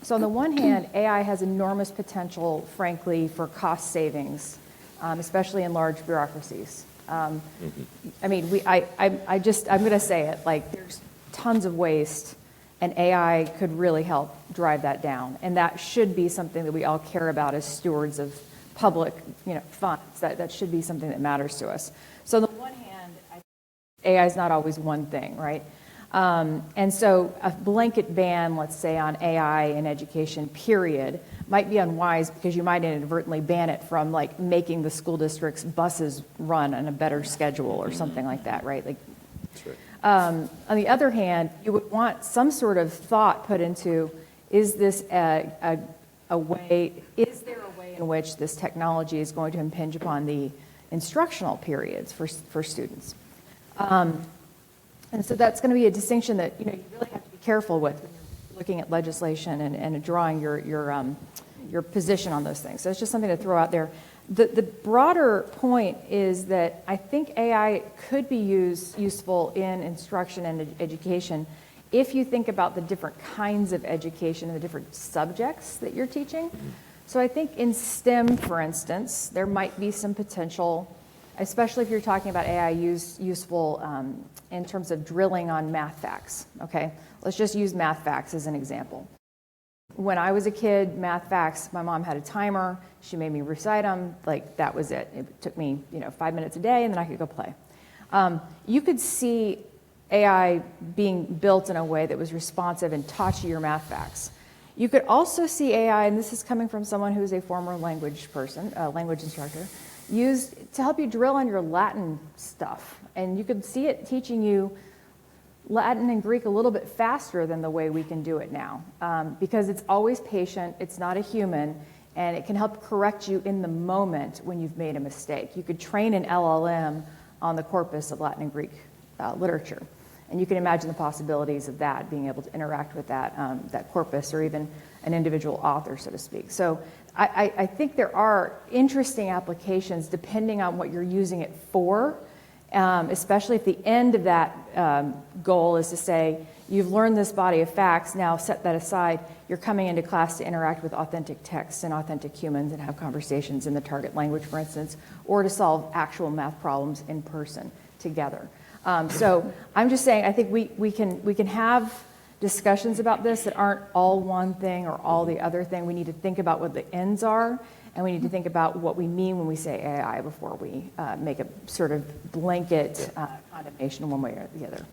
So on the one hand, AI has enormous potential, frankly, for cost savings, especially in large bureaucracies. I mean, I'm going to say it, like there's tons of waste, and AI could really help drive that down. And that should be something that we all care about as stewards of public, funds. That should be something that matters to us. So on the one hand, AI is not always one thing, right? And so a blanket ban, let's say, on AI in education, period, might be unwise because you might inadvertently ban it from like making the school district's buses run on a better schedule or something like that, right? Like, That's right. on the other hand, you would want some sort of thought put into, is this a way, is there a way in which this technology is going to impinge upon the instructional periods for students? And so that's going to be a distinction that you really have to be careful with when you're looking at legislation and drawing your position on those things. So it's just something to throw out there. The broader point is that I think AI could be useful in instruction and education if you think about the different kinds of education and the different subjects that you're teaching. So I think in STEM, for instance, there might be some potential, especially if you're talking about AI useful in terms of drilling on math facts, okay? Let's just use math facts as an example. When I was a kid, math facts, my mom had a timer. She made me recite them. Like, that was it. It took me, 5 minutes a day, and then I could go play. You could see AI being built in a way that was responsive and taught you your math facts. You could also see AI, and this is coming from someone who's a former language instructor, used to help you drill on your Latin stuff. And you could see it teaching you Latin and Greek a little bit faster than the way we can do it now, because it's always patient, it's not a human, and it can help correct you in the moment when you've made a mistake. You could train an LLM on the corpus of Latin and Greek literature, and you can imagine the possibilities of that, being able to interact with that corpus, or even an individual author, so to speak. So I think there are interesting applications depending on what you're using it for, especially if the end of that goal is to say, you've learned this body of facts, now set that aside, you're coming into class to interact with authentic texts and authentic humans and have conversations in the target language, for instance, or to solve actual math problems in person together. So I'm just saying, I think we can have discussions about this that aren't all one thing or all the other thing. We need to think about what the ends are, and we need to think about what we mean when we say AI before we make a sort of blanket condemnation one way or the other.